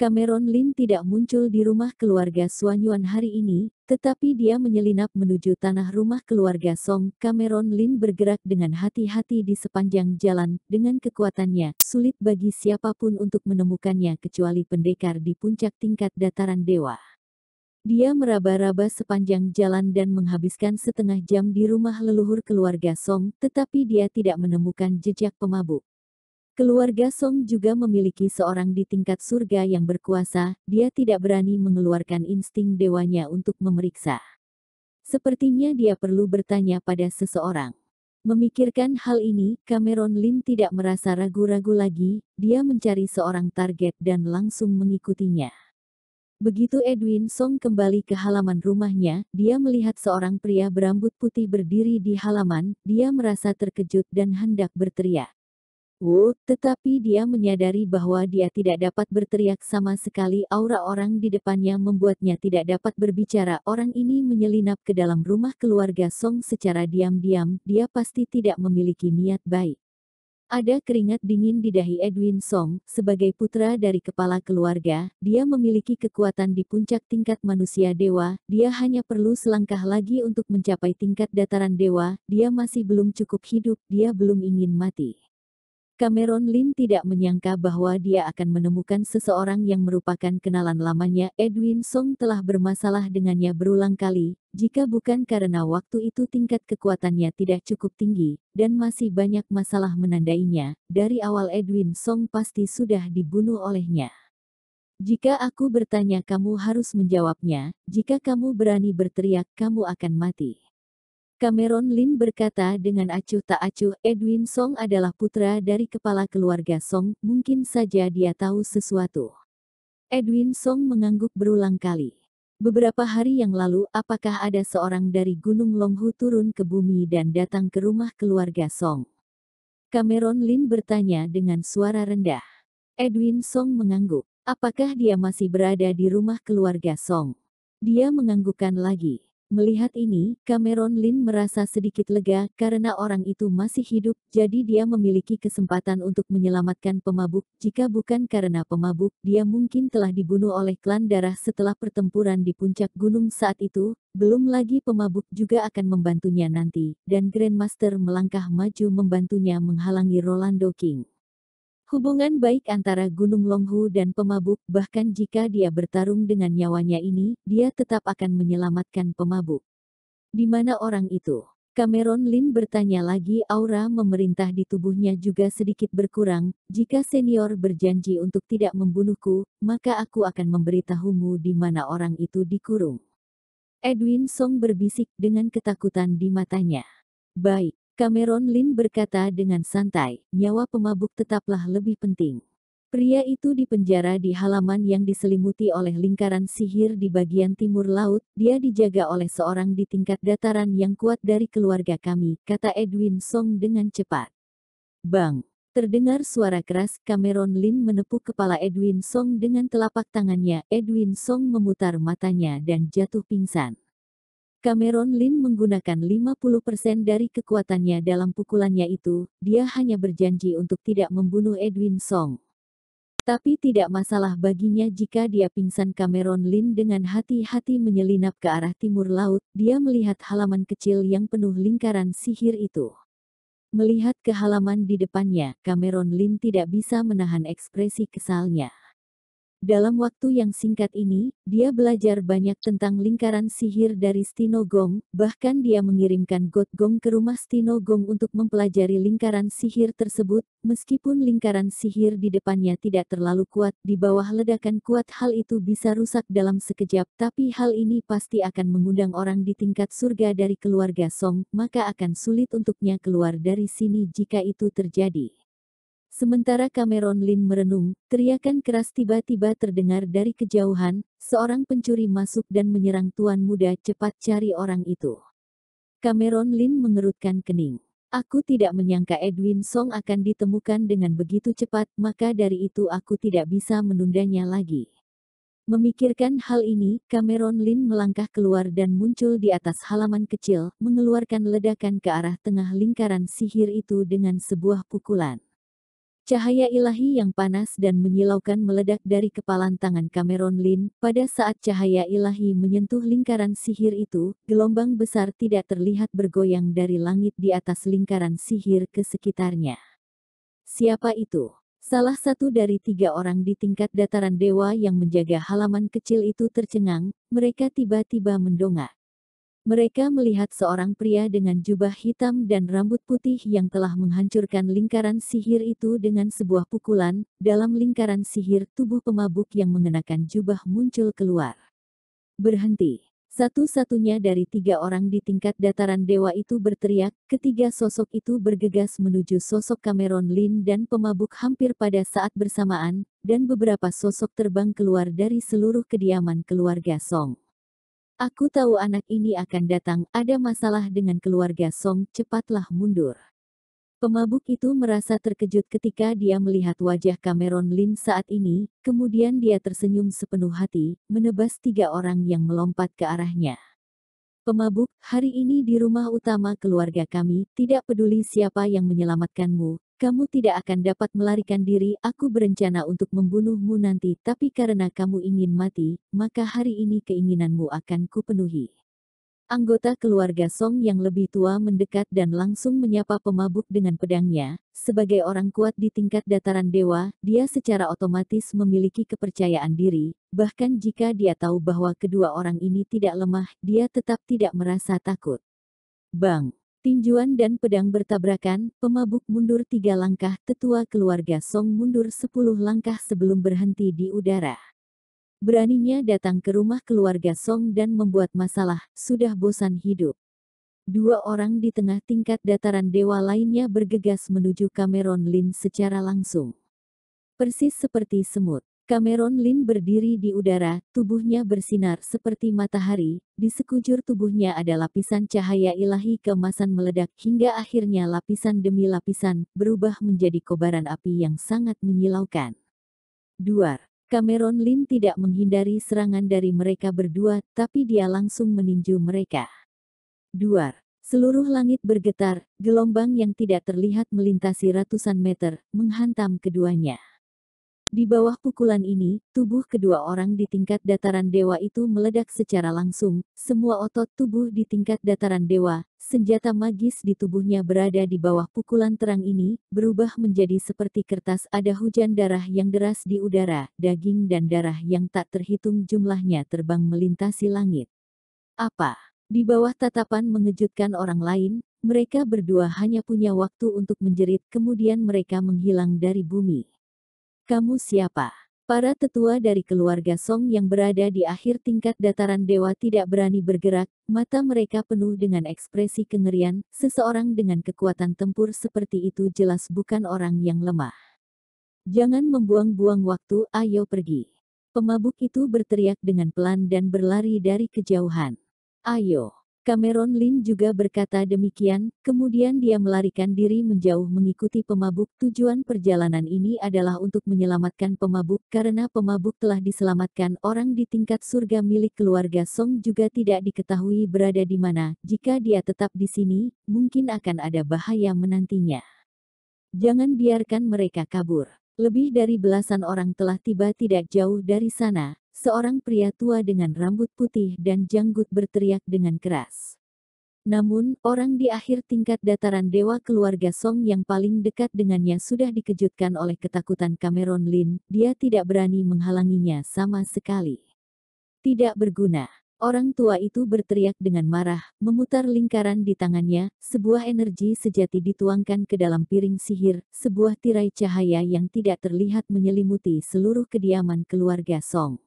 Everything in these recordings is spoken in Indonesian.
Cameron Lin tidak muncul di rumah keluarga Suanyuan hari ini, tetapi dia menyelinap menuju tanah rumah keluarga Song. Cameron Lin bergerak dengan hati-hati di sepanjang jalan. Dengan kekuatannya, sulit bagi siapapun untuk menemukannya kecuali pendekar di puncak tingkat dataran dewa. Dia meraba-raba sepanjang jalan dan menghabiskan setengah jam di rumah leluhur keluarga Song, tetapi dia tidak menemukan jejak pemabuk. Keluarga Song juga memiliki seorang di tingkat surga yang berkuasa, dia tidak berani mengeluarkan insting dewanya untuk memeriksa. Sepertinya dia perlu bertanya pada seseorang. Memikirkan hal ini, Cameron Lin tidak merasa ragu-ragu lagi, dia mencari seorang target dan langsung mengikutinya. Begitu Edwin Song kembali ke halaman rumahnya, dia melihat seorang pria berambut putih berdiri di halaman, dia merasa terkejut dan hendak berteriak. Tetapi dia menyadari bahwa dia tidak dapat berteriak sama sekali. Aura orang di depannya membuatnya tidak dapat berbicara. Orang ini menyelinap ke dalam rumah keluarga Song secara diam-diam, dia pasti tidak memiliki niat baik. Ada keringat dingin di dahi Edwin Song, sebagai putra dari kepala keluarga, dia memiliki kekuatan di puncak tingkat manusia dewa, dia hanya perlu selangkah lagi untuk mencapai tingkat dataran dewa, dia masih belum cukup hidup, dia belum ingin mati. Cameron Lin tidak menyangka bahwa dia akan menemukan seseorang yang merupakan kenalan lamanya. Edwin Song telah bermasalah dengannya berulang kali, jika bukan karena waktu itu tingkat kekuatannya tidak cukup tinggi, dan masih banyak masalah menandainya. Dari awal Edwin Song pasti sudah dibunuh olehnya. Jika aku bertanya kamu harus menjawabnya, jika kamu berani berteriak kamu akan mati. Cameron Lin berkata dengan acuh tak acuh, Edwin Song adalah putra dari kepala keluarga Song, mungkin saja dia tahu sesuatu. Edwin Song mengangguk berulang kali. Beberapa hari yang lalu, apakah ada seorang dari Gunung Longhu turun ke bumi dan datang ke rumah keluarga Song? Cameron Lin bertanya dengan suara rendah. Edwin Song mengangguk. Apakah dia masih berada di rumah keluarga Song? Dia menganggukkan lagi. Melihat ini, Cameron Lin merasa sedikit lega karena orang itu masih hidup, jadi dia memiliki kesempatan untuk menyelamatkan pemabuk. Jika bukan karena pemabuk, dia mungkin telah dibunuh oleh klan darah setelah pertempuran di puncak gunung saat itu. Belum lagi pemabuk juga akan membantunya nanti, dan Grandmaster melangkah maju membantunya menghalangi Rolando King. Hubungan baik antara Gunung Longhu dan pemabuk, bahkan jika dia bertarung dengan nyawanya ini, dia tetap akan menyelamatkan pemabuk. Di mana orang itu? Cameron Lin bertanya lagi. Aura memerintah di tubuhnya juga sedikit berkurang. Jika senior berjanji untuk tidak membunuhku, maka aku akan memberitahumu di mana orang itu dikurung. Edwin Song berbisik dengan ketakutan di matanya. Baik. Cameron Lin berkata dengan santai, nyawa pemabuk tetaplah lebih penting. Pria itu dipenjara di halaman yang diselimuti oleh lingkaran sihir di bagian timur laut, dia dijaga oleh seorang di tingkat dataran yang kuat dari keluarga kami, kata Edwin Song dengan cepat. Bang! Terdengar suara keras, Cameron Lin menepuk kepala Edwin Song dengan telapak tangannya. Edwin Song memutar matanya dan jatuh pingsan. Cameron Lin menggunakan 50% dari kekuatannya dalam pukulannya itu, dia hanya berjanji untuk tidak membunuh Edwin Song. Tapi tidak masalah baginya jika dia pingsan. Cameron Lin dengan hati-hati menyelinap ke arah timur laut, dia melihat halaman kecil yang penuh lingkaran sihir itu. Melihat ke halaman di depannya, Cameron Lin tidak bisa menahan ekspresi kesalnya. Dalam waktu yang singkat ini, dia belajar banyak tentang lingkaran sihir dari Stino Gong, bahkan dia mengirimkan God Gong ke rumah Stino Gong untuk mempelajari lingkaran sihir tersebut. Meskipun lingkaran sihir di depannya tidak terlalu kuat, di bawah ledakan kuat hal itu bisa rusak dalam sekejap, tapi hal ini pasti akan mengundang orang di tingkat surga dari keluarga Song, maka akan sulit untuknya keluar dari sini jika itu terjadi. Sementara Cameron Lin merenung, teriakan keras tiba-tiba terdengar dari kejauhan, seorang pencuri masuk dan menyerang tuan muda. Cepat cari orang itu. Cameron Lin mengerutkan kening. Aku tidak menyangka Edwin Song akan ditemukan dengan begitu cepat, maka dari itu aku tidak bisa menundanya lagi. Memikirkan hal ini, Cameron Lin melangkah keluar dan muncul di atas halaman kecil, mengeluarkan ledakan ke arah tengah lingkaran sihir itu dengan sebuah pukulan. Cahaya ilahi yang panas dan menyilaukan meledak dari kepalan tangan Cameron Lin. Pada saat cahaya ilahi menyentuh lingkaran sihir itu, gelombang besar tidak terlihat bergoyang dari langit di atas lingkaran sihir ke sekitarnya. Siapa itu? Salah satu dari 3 orang di tingkat dataran dewa yang menjaga halaman kecil itu tercengang. Mereka tiba-tiba mendongak. Mereka melihat seorang pria dengan jubah hitam dan rambut putih yang telah menghancurkan lingkaran sihir itu dengan sebuah pukulan. Dalam lingkaran sihir, tubuh pemabuk yang mengenakan jubah muncul keluar. Berhenti. Satu-satunya dari 3 orang di tingkat dataran dewa itu berteriak. Ketiga sosok itu bergegas menuju sosok Cameron Lin dan pemabuk hampir pada saat bersamaan, dan beberapa sosok terbang keluar dari seluruh kediaman keluarga Song. Aku tahu anak ini akan datang, ada masalah dengan keluarga Song, cepatlah mundur. Pemabuk itu merasa terkejut ketika dia melihat wajah Cameron Lin saat ini, kemudian dia tersenyum sepenuh hati, menebas 3 orang yang melompat ke arahnya. Pemabuk, hari ini di rumah utama keluarga kami, tidak peduli siapa yang menyelamatkanmu, kamu tidak akan dapat melarikan diri. Aku berencana untuk membunuhmu nanti, tapi karena kamu ingin mati, maka hari ini keinginanmu akan kupenuhi. Anggota keluarga Song yang lebih tua mendekat dan langsung menyapa pemabuk dengan pedangnya. Sebagai orang kuat di tingkat dataran dewa, dia secara otomatis memiliki kepercayaan diri. Bahkan jika dia tahu bahwa kedua orang ini tidak lemah, dia tetap tidak merasa takut. Bang! Tinjuan dan pedang bertabrakan, pemabuk mundur 3 langkah, tetua keluarga Song mundur 10 langkah sebelum berhenti di udara. Beraninya datang ke rumah keluarga Song dan membuat masalah, sudah bosan hidup. 2 orang di tengah tingkat dataran dewa lainnya bergegas menuju Cameron Lin secara langsung. Persis seperti semut, Cameron Lin berdiri di udara, tubuhnya bersinar seperti matahari, di sekujur tubuhnya ada lapisan cahaya ilahi keemasan meledak hingga akhirnya lapisan demi lapisan, berubah menjadi kobaran api yang sangat menyilaukan. Duar. Cameron Lin tidak menghindari serangan dari mereka berdua, tapi dia langsung meninju mereka. Duar. Seluruh langit bergetar, gelombang yang tidak terlihat melintasi ratusan meter, menghantam keduanya. Di bawah pukulan ini, tubuh kedua orang di tingkat dataran dewa itu meledak secara langsung. Semua otot tubuh di tingkat dataran dewa, senjata magis di tubuhnya berada di bawah pukulan terang ini, berubah menjadi seperti kertas. Ada hujan darah yang deras di udara, daging dan darah yang tak terhitung jumlahnya terbang melintasi langit. Apa? Di bawah tatapan mengejutkan orang lain, mereka berdua hanya punya waktu untuk menjerit, kemudian mereka menghilang dari bumi. Kamu siapa? Para tetua dari keluarga Song yang berada di akhir tingkat dataran dewa tidak berani bergerak, mata mereka penuh dengan ekspresi kengerian. Seseorang dengan kekuatan tempur seperti itu jelas bukan orang yang lemah. Jangan membuang-buang waktu, ayo pergi. Pemabuk itu berteriak dengan pelan dan berlari dari kejauhan. Ayo. Cameron Lin juga berkata demikian, kemudian dia melarikan diri menjauh mengikuti pemabuk. Tujuan perjalanan ini adalah untuk menyelamatkan pemabuk karena pemabuk telah diselamatkan. Orang di tingkat surga milik keluarga Song juga tidak diketahui berada di mana. Jika dia tetap di sini, mungkin akan ada bahaya menantinya. Jangan biarkan mereka kabur. Lebih dari belasan orang telah tiba tidak jauh dari sana. Seorang pria tua dengan rambut putih dan janggut berteriak dengan keras. Namun, orang di akhir tingkat dataran dewa keluarga Song yang paling dekat dengannya sudah dikejutkan oleh ketakutan Cameron Lin. Dia tidak berani menghalanginya sama sekali. Tidak berguna. Orang tua itu berteriak dengan marah, memutar lingkaran di tangannya. Sebuah energi sejati dituangkan ke dalam piring sihir, sebuah tirai cahaya yang tidak terlihat menyelimuti seluruh kediaman keluarga Song.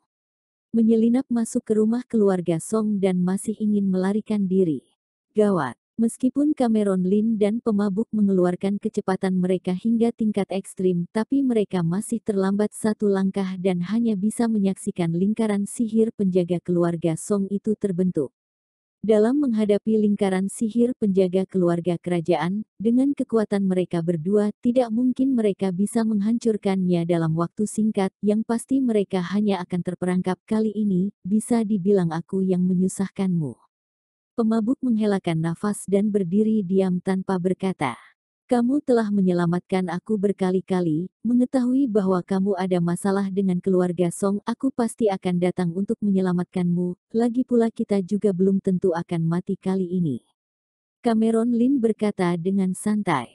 Menyelinap masuk ke rumah keluarga Song dan masih ingin melarikan diri. Gawat. Meskipun Cameron Lin dan pemabuk mengeluarkan kecepatan mereka hingga tingkat ekstrim, tapi mereka masih terlambat 1 langkah dan hanya bisa menyaksikan lingkaran sihir penjaga keluarga Song itu terbentuk. Dalam menghadapi lingkaran sihir penjaga keluarga kerajaan, dengan kekuatan mereka berdua, tidak mungkin mereka bisa menghancurkannya dalam waktu singkat. Yang pasti mereka hanya akan terperangkap. Kali ini, bisa dibilang aku yang menyusahkanmu. Pemabuk menghelakan nafas dan berdiri diam tanpa berkata. Kamu telah menyelamatkan aku berkali-kali, mengetahui bahwa kamu ada masalah dengan keluarga Song, aku pasti akan datang untuk menyelamatkanmu, lagi pula kita juga belum tentu akan mati kali ini. Cameron Lin berkata dengan santai.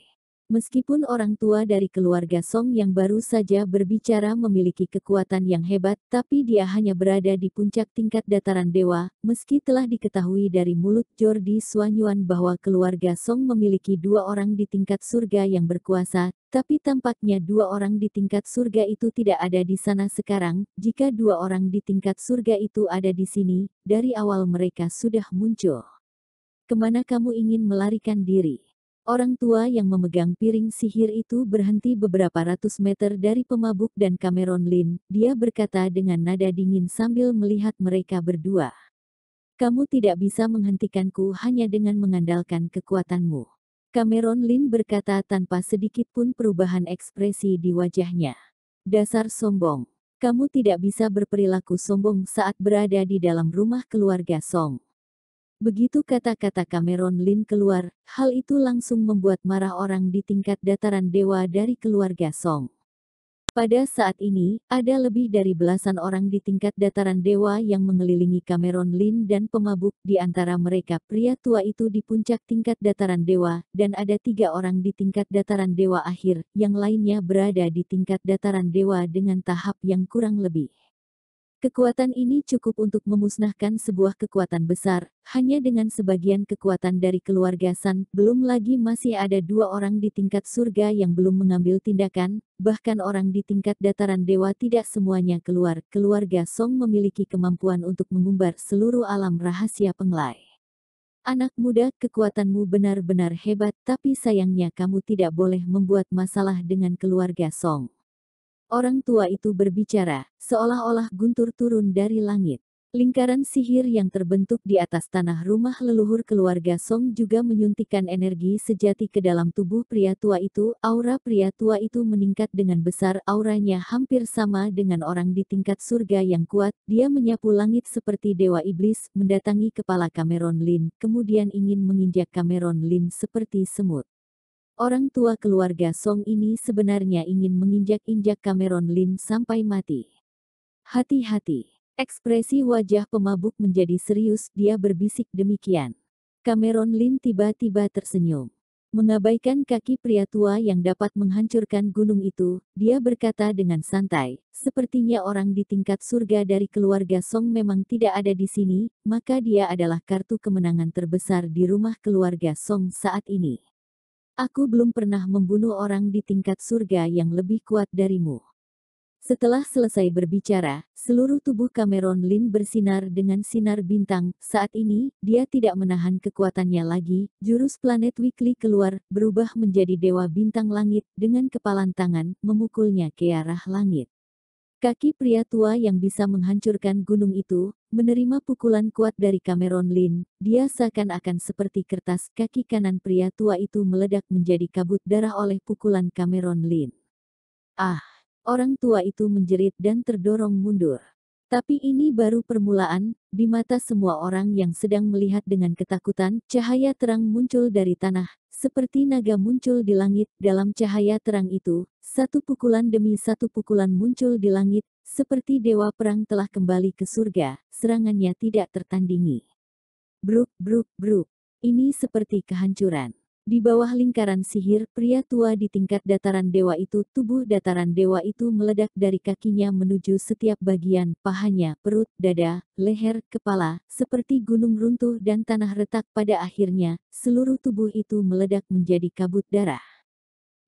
Meskipun orang tua dari keluarga Song yang baru saja berbicara memiliki kekuatan yang hebat, tapi dia hanya berada di puncak tingkat dataran dewa, meski telah diketahui dari mulut Jordi Suanyuan bahwa keluarga Song memiliki dua orang di tingkat surga yang berkuasa, tapi tampaknya dua orang di tingkat surga itu tidak ada di sana sekarang. Jika dua orang di tingkat surga itu ada di sini, dari awal mereka sudah muncul. Kemana kamu ingin melarikan diri? Orang tua yang memegang piring sihir itu berhenti beberapa ratus meter dari pemabuk dan Cameron Lin. Dia berkata dengan nada dingin sambil melihat mereka berdua. Kamu tidak bisa menghentikanku hanya dengan mengandalkan kekuatanmu. Cameron Lin berkata tanpa sedikit pun perubahan ekspresi di wajahnya. Dasar sombong. Kamu tidak bisa berperilaku sombong saat berada di dalam rumah keluarga Song. Begitu kata-kata Cameron Lin keluar, hal itu langsung membuat marah orang di tingkat dataran dewa dari keluarga Song. Pada saat ini, ada lebih dari belasan orang di tingkat dataran dewa yang mengelilingi Cameron Lin dan pemabuk, di antara mereka pria tua itu di puncak tingkat dataran dewa, dan ada 3 orang di tingkat dataran dewa akhir, yang lainnya berada di tingkat dataran dewa dengan tahap yang kurang lebih. Kekuatan ini cukup untuk memusnahkan sebuah kekuatan besar, hanya dengan sebagian kekuatan dari keluarga San, belum lagi masih ada 2 orang di tingkat surga yang belum mengambil tindakan, bahkan orang di tingkat dataran dewa tidak semuanya keluar. Keluarga Song memiliki kemampuan untuk mengumbar seluruh alam rahasia Penglai. Anak muda, kekuatanmu benar-benar hebat, tapi sayangnya kamu tidak boleh membuat masalah dengan keluarga Song. Orang tua itu berbicara, seolah-olah guntur turun dari langit. Lingkaran sihir yang terbentuk di atas tanah rumah leluhur keluarga Song juga menyuntikkan energi sejati ke dalam tubuh pria tua itu. Aura pria tua itu meningkat dengan besar, auranya hampir sama dengan orang di tingkat surga yang kuat. Dia menyapu langit seperti dewa iblis, mendatangi kepala Cameron Lin, kemudian ingin menginjak Cameron Lin seperti semut. Orang tua keluarga Song ini sebenarnya ingin menginjak-injak Cameron Lin sampai mati. Hati-hati. Ekspresi wajah pemabuk menjadi serius, dia berbisik demikian. Cameron Lin tiba-tiba tersenyum. Mengabaikan kaki pria tua yang dapat menghancurkan gunung itu, dia berkata dengan santai, sepertinya orang di tingkat surga dari keluarga Song memang tidak ada di sini, maka dia adalah kartu kemenangan terbesar di rumah keluarga Song saat ini. Aku belum pernah membunuh orang di tingkat surga yang lebih kuat darimu. Setelah selesai berbicara, seluruh tubuh Cameron Lin bersinar dengan sinar bintang. Saat ini, dia tidak menahan kekuatannya lagi. Jurus planet Weekly keluar, berubah menjadi dewa bintang langit, dengan kepalan tangan, memukulnya ke arah langit. Kaki pria tua yang bisa menghancurkan gunung itu, menerima pukulan kuat dari Cameron Lin. Dia seakan-akan seperti kertas. Kaki kanan pria tua itu meledak menjadi kabut darah oleh pukulan Cameron Lin. Ah! Orang tua itu menjerit dan terdorong mundur. Tapi ini baru permulaan. Di mata semua orang yang sedang melihat dengan ketakutan, cahaya terang muncul dari tanah, seperti naga muncul di langit. Dalam cahaya terang itu, satu pukulan demi satu pukulan muncul di langit, seperti dewa perang telah kembali ke surga, serangannya tidak tertandingi. Bruk, bruk, bruk. Ini seperti kehancuran. Di bawah lingkaran sihir, pria tua di tingkat dataran dewa itu, tubuh dataran dewa itu meledak dari kakinya menuju setiap bagian, pahanya, perut, dada, leher, kepala, seperti gunung runtuh dan tanah retak. Pada akhirnya, seluruh tubuh itu meledak menjadi kabut darah.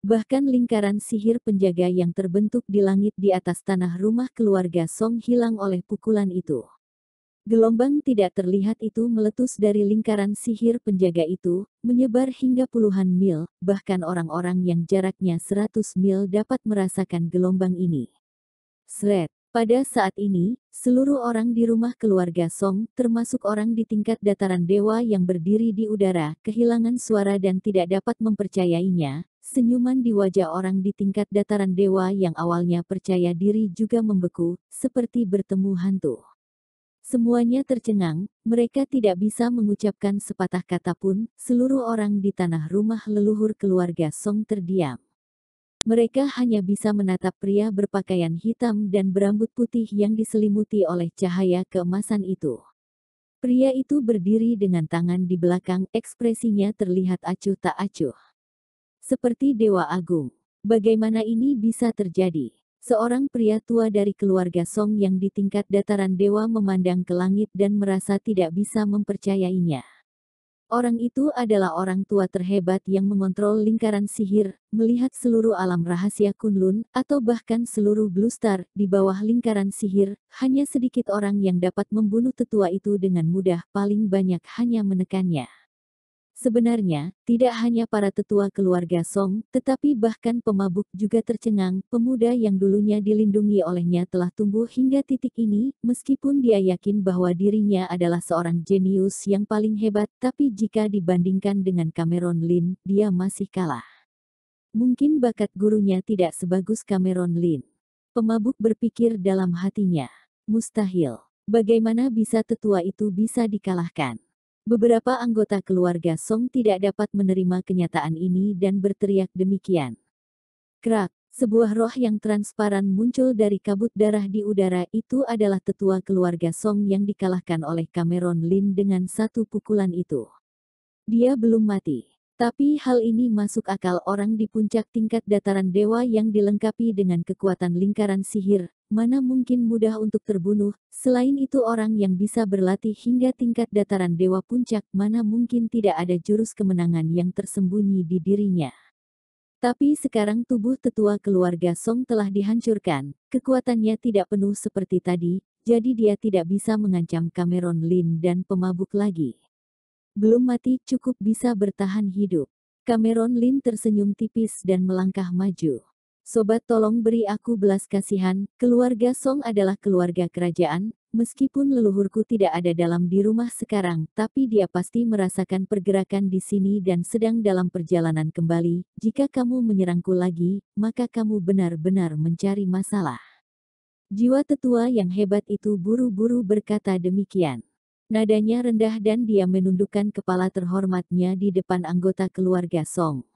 Bahkan lingkaran sihir penjaga yang terbentuk di langit di atas tanah rumah keluarga Song hilang oleh pukulan itu. Gelombang tidak terlihat itu meletus dari lingkaran sihir penjaga itu, menyebar hingga puluhan mil, bahkan orang-orang yang jaraknya 100 mil dapat merasakan gelombang ini. Sret. Pada saat ini, seluruh orang di rumah keluarga Song, termasuk orang di tingkat dataran dewa yang berdiri di udara, kehilangan suara dan tidak dapat mempercayainya. Senyuman di wajah orang di tingkat dataran dewa yang awalnya percaya diri juga membeku, seperti bertemu hantu. Semuanya tercengang, mereka tidak bisa mengucapkan sepatah kata pun, seluruh orang di tanah rumah leluhur keluarga Song terdiam. Mereka hanya bisa menatap pria berpakaian hitam dan berambut putih yang diselimuti oleh cahaya keemasan itu. Pria itu berdiri dengan tangan di belakang, ekspresinya terlihat acuh tak acuh. Seperti Dewa Agung. Bagaimana ini bisa terjadi? Seorang pria tua dari keluarga Song yang di tingkat dataran dewa memandang ke langit dan merasa tidak bisa mempercayainya. Orang itu adalah orang tua terhebat yang mengontrol lingkaran sihir, melihat seluruh alam rahasia Kunlun, atau bahkan seluruh Blue Star, di bawah lingkaran sihir, hanya sedikit orang yang dapat membunuh tetua itu dengan mudah, paling banyak hanya menekannya. Sebenarnya, tidak hanya para tetua keluarga Song, tetapi bahkan pemabuk juga tercengang. Pemuda yang dulunya dilindungi olehnya telah tumbuh hingga titik ini, meskipun dia yakin bahwa dirinya adalah seorang jenius yang paling hebat, tapi jika dibandingkan dengan Cameron Lin, dia masih kalah. Mungkin bakat gurunya tidak sebagus Cameron Lin. Pemabuk berpikir dalam hatinya, mustahil. Bagaimana bisa tetua itu bisa dikalahkan? Beberapa anggota keluarga Song tidak dapat menerima kenyataan ini dan berteriak demikian. Krak, sebuah roh yang transparan muncul dari kabut darah di udara. Itu adalah tetua keluarga Song yang dikalahkan oleh Cameron Lin dengan satu pukulan itu. Dia belum mati. Tapi hal ini masuk akal orang di puncak tingkat dataran dewa yang dilengkapi dengan kekuatan lingkaran sihir. Mana mungkin mudah untuk terbunuh, selain itu orang yang bisa berlatih hingga tingkat dataran dewa puncak, mana mungkin tidak ada jurus kemenangan yang tersembunyi di dirinya. Tapi sekarang tubuh tetua keluarga Song telah dihancurkan, kekuatannya tidak penuh seperti tadi, jadi dia tidak bisa mengancam Cameron Lin dan pemabuk lagi. Belum mati cukup bisa bertahan hidup. Cameron Lin tersenyum tipis dan melangkah maju. Sobat tolong beri aku belas kasihan, keluarga Song adalah keluarga kerajaan, meskipun leluhurku tidak ada dalam di rumah sekarang, tapi dia pasti merasakan pergerakan di sini dan sedang dalam perjalanan kembali. Jika kamu menyerangku lagi, maka kamu benar-benar mencari masalah. Jiwa tetua yang hebat itu buru-buru berkata demikian. Nadanya rendah dan dia menundukkan kepala terhormatnya di depan anggota keluarga Song.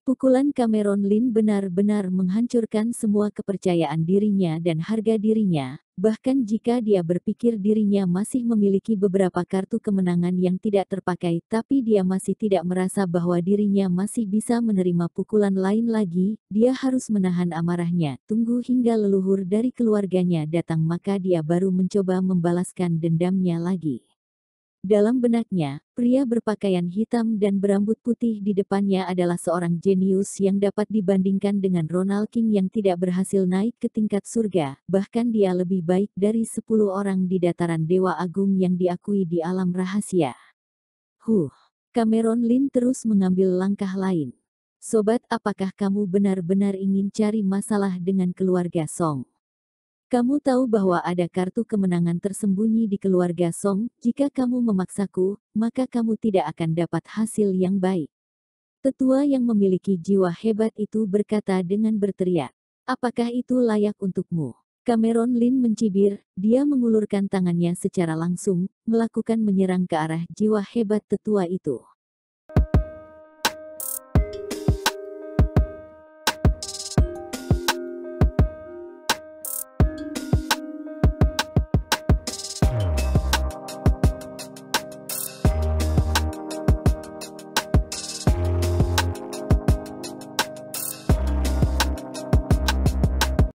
Pukulan Cameron Lin benar-benar menghancurkan semua kepercayaan dirinya dan harga dirinya, bahkan jika dia berpikir dirinya masih memiliki beberapa kartu kemenangan yang tidak terpakai, tapi dia masih tidak merasa bahwa dirinya masih bisa menerima pukulan lain lagi. Dia harus menahan amarahnya, tunggu hingga leluhur dari keluarganya datang maka dia baru mencoba membalaskan dendamnya lagi. Dalam benaknya, pria berpakaian hitam dan berambut putih di depannya adalah seorang jenius yang dapat dibandingkan dengan Ronald King yang tidak berhasil naik ke tingkat surga, bahkan dia lebih baik dari 10 orang di dataran Dewa Agung yang diakui di alam rahasia. Cameron Lin terus mengambil langkah lain. Sobat, apakah kamu benar-benar ingin cari masalah dengan keluarga Song? Kamu tahu bahwa ada kartu kemenangan tersembunyi di keluarga Song, jika kamu memaksaku, maka kamu tidak akan dapat hasil yang baik. Tetua yang memiliki jiwa hebat itu berkata dengan berteriak. Apakah itu layak untukmu? Cameron Lin mencibir, dia mengulurkan tangannya secara langsung, melakukan menyerang ke arah jiwa hebat tetua itu.